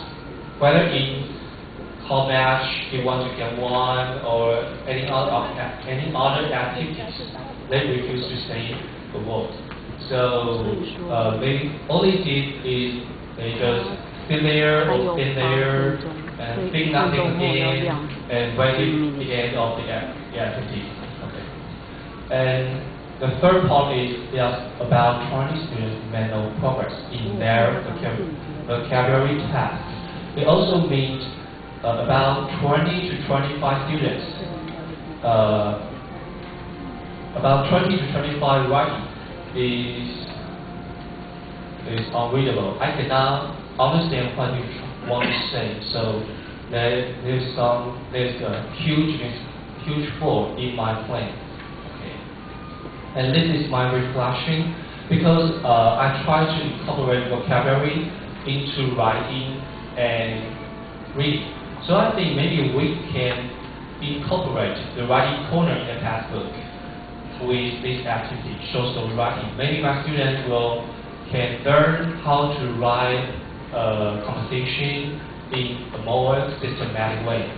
whether in how much they want to get one or any other activities. They refuse to say the word. So they all they did is they just sit there or stand there and think nothing again and waiting the end of the activity. Okay. And the third part is about 20 students make no progress in their vocabulary test. They also meet about 20 to 25 students. About 20 to 25 writing is unreadable. I cannot understand what you want to say. So there's a huge flaw in my plan. Okay. And this is my reflection because I try to incorporate vocabulary into writing and reading. So I think maybe we can incorporate the writing corner in the textbook with this activity, short story writing. Maybe my students can learn how to write a composition in a more systematic way.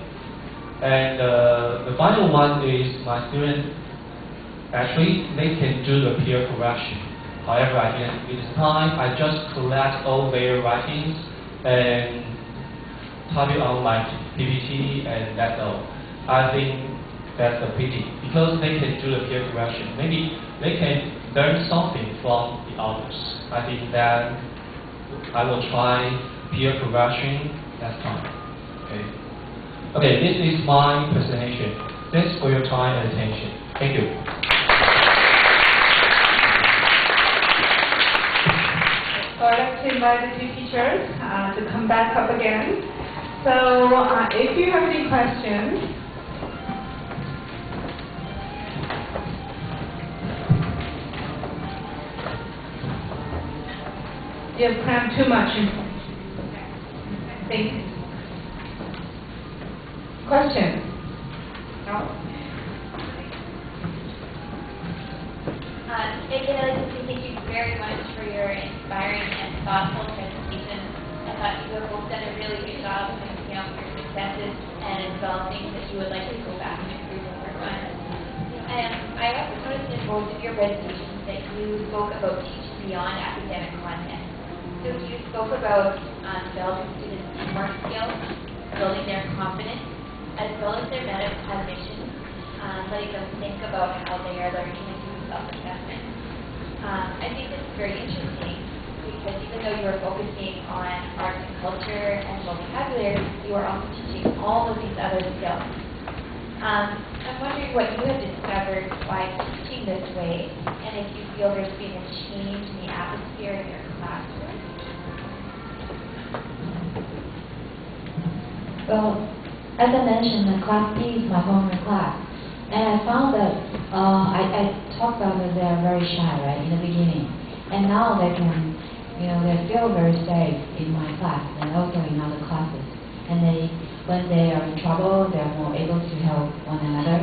And the final one is my students actually they can do the peer correction. However, I didn't give this time. I just collect all their writings and type it on my PPT, and that's all. I think that's a pity because they can do the peer correction. Maybe they can learn something from the others. I think that I will try peer correction next time. Okay, this is my presentation. Thanks for your time and attention. Thank you. So I'd like to invite the two teachers to come back up again. So if you have any questions, you have crammed too much information. Thank you. Question? No? Again, I'd like to thank you very much for your inspiring and thoughtful presentation. I thought you have both done a really good job of pointing out your successes and developing that you would like to go back and improve and work on. I also noticed in both of your presentations that you spoke about teaching beyond academic content. So you spoke about developing students' teamwork skills, building their confidence, as well as their metacognition, letting them think about how they are learning and doing self-assessment. I think this is very interesting because even though you are focusing on arts and culture and vocabulary, you are also teaching all of these other skills. I'm wondering what you have discovered by teaching this way, and if you feel there's been a change in the atmosphere in your classroom. Well, as I mentioned, the class B is my homeroom class. And I found that I talked about that they are very shy, right, in the beginning. And now they can, they feel very safe in my class and also in other classes. And when they are in trouble, they are more able to help one another.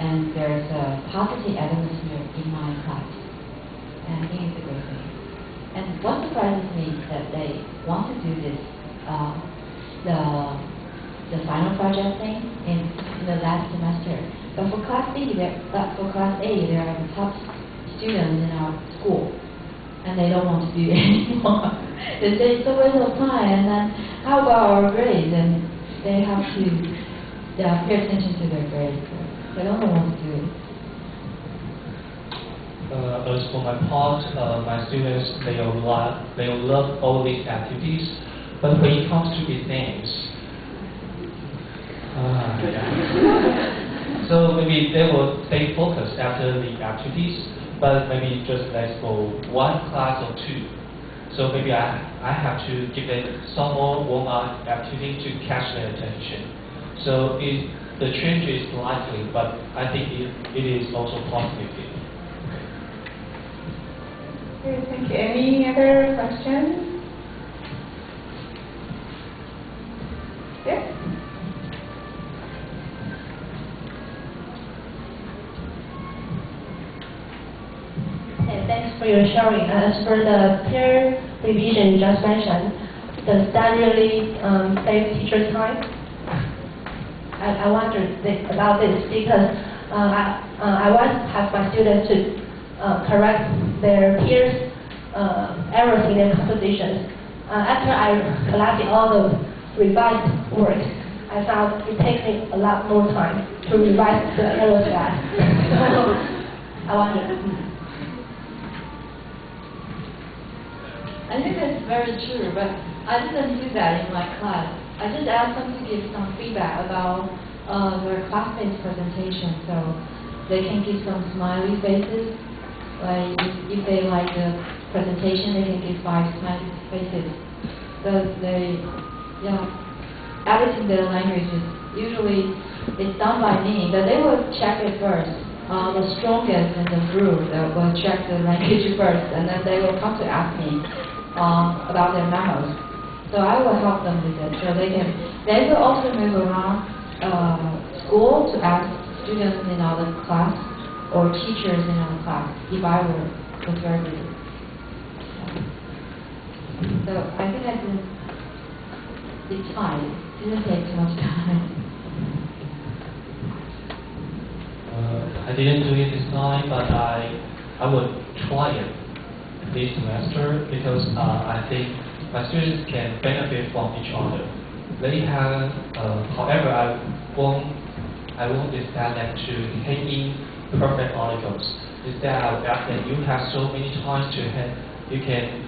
And there's a positive atmosphere in my class. And I think it's a great thing. And what surprises me is that they want to do this, the final project thing in the last semester. But for class B, for class A, they are the top students in our school, and they don't want to do it anymore. They say it's a waste of time, and then how about our grades? And they have to pay attention to their grades. So they don't want to do it. As for my part, my students they love all these activities, but when it comes to exams, so maybe they will stay focused after the activities, but maybe just like for one class or two. So maybe I have to give them some more warm-up activity to catch their attention. So the change is likely, but I think it is also positive. Okay, thank you. Any other questions? Yes? for your sharing. As for the peer revision you just mentioned, does that really save teacher time? I wonder about this because I once have my students to correct their peers' errors in their compositions. After I collected all the revised work, I found it takes me a lot more time to revise the errors back. I wonder. I think that's very true, but I didn't do that in my class. I just asked them to give some feedback about their classmates' presentation, so they can give some smiley faces. Like if they like the presentation, they can give 5 smiley faces. So they, editing their languages, usually it's done by me, but they will check it first. The strongest in the group will check the language first, and then they will come to ask me about their memos. So I will help them with it. So they will also move around school to ask students in our class or teachers in our class if I was very busy. So I think it's fine. It didn't take too much time. I didn't do it this time, but I would try it this semester because I think my students can benefit from each other. They have, however, I won't expect them to take in perfect articles. Instead, I would ask them, you have so many times to have, you can,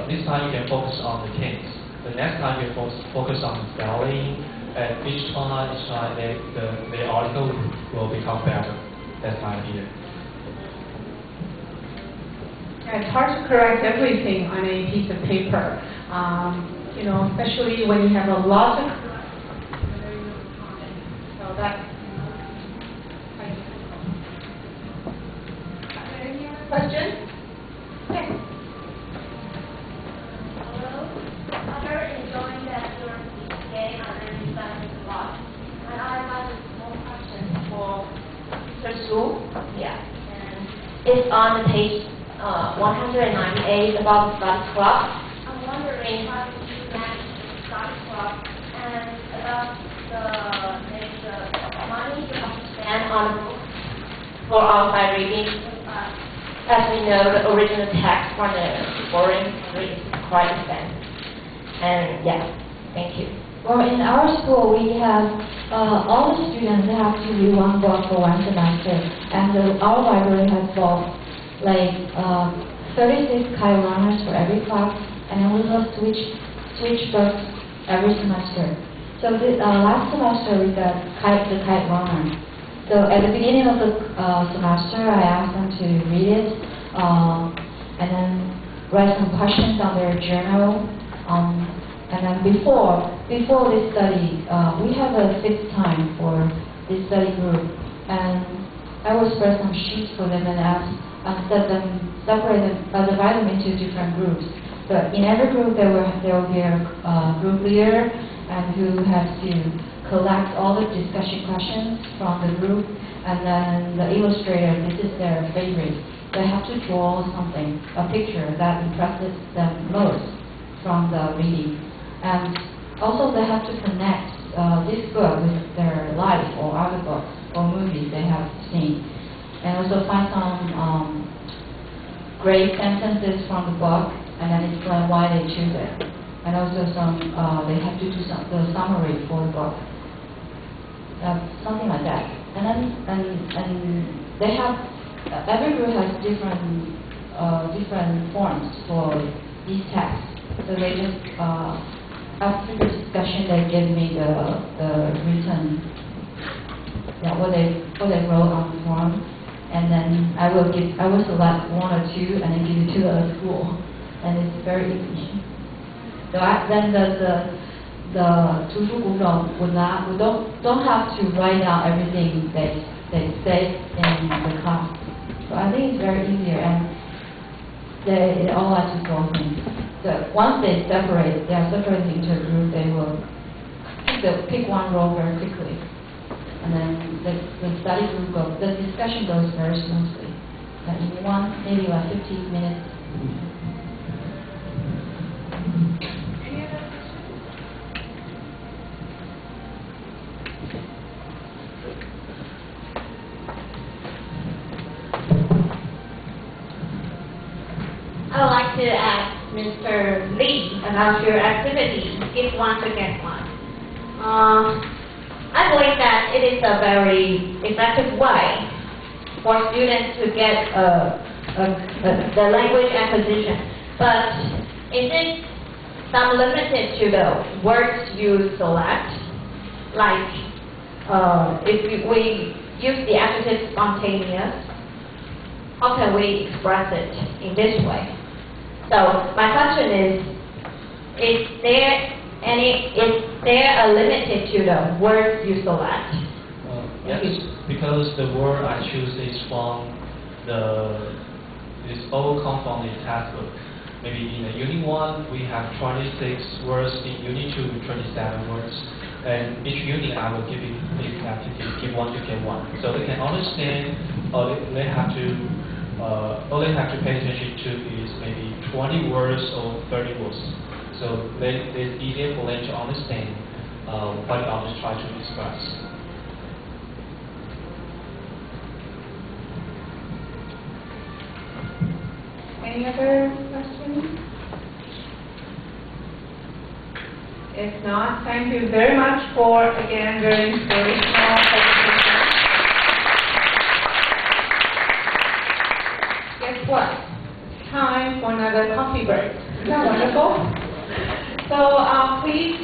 this time you can focus on the tense. The next time you focus on spelling, and each time the article will become better. That's my idea. It's hard to correct everything on a piece of paper, especially when you have a lot of. So that's quite difficult. Are there any other questions? Yes. Hello. After enjoying that your today, I learned science a lot, and I have a small question for Mr. Su. Yeah, and it's on the page 198 about the study club. I'm wondering how did you manage the study club and about the money you have to spend on books for outside reading. As we know, the original text from the foreign country is quite expensive. And yeah, thank you. Well, in our school, we have all the students have to read one book for one semester, and our library has books. Like 36 kite runners for every class, and then we will switch books every semester. So last semester we got the kite runner. So at the beginning of the semester, I asked them to read it, and then write some questions on their journal. And then before this study, we have a fixed time for this study group, and I will spread some sheets for them and divide them into different groups. So in every group there will be a group leader and who has to collect all the discussion questions from the group, and then the illustrator, this is their favorite. They have to draw something, a picture that impresses them most from the reading. And also they have to connect this book with their life or other books or movies they have seen. And also find some great sentences from the book, and then explain why they choose it. And also they have to do the summary for the book, something like that. And then they have every group has different forms for these texts. So they just after the discussion they give me the written what they wrote on the form. And then I will select 1 or 2 and then give it to the school, and it's very easy. So then the 图书股长 we don't have to write down everything they say in the class. So I think it's very easier, and they all like to go things. So once they are separated into a group, they will pick one role very quickly. And then the study group the discussion goes very smoothly. in maybe 15 minutes. Any other questions? I would like to ask Mr. Lee about your activity, Give One to Get One. I believe that it is a very effective way for students to get the language acquisition. But is it some limited to the words you select? Like, if we use the adjective spontaneous, how can we express it in this way? So my question is there a limit to the words you select? Yes, because the word I choose is all come from the textbook. Maybe in the Unit 1 we have 26 words, in Unit 2 27 words, and each unit I will give it this activity, Give One to Get One, so they can understand. All they have to pay attention to is maybe 20 words or 30 words. So it's easier for them to understand what the author tries to express. Any other questions? If not, thank you very much for, again, very inspirational presentation. Guess what? It's time for another coffee break. Isn't that wonderful? So please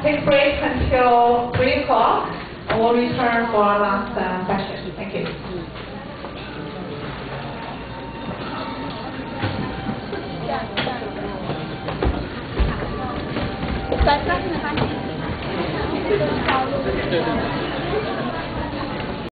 take a break until 3 o'clock, and we'll return for our last session. Thank you.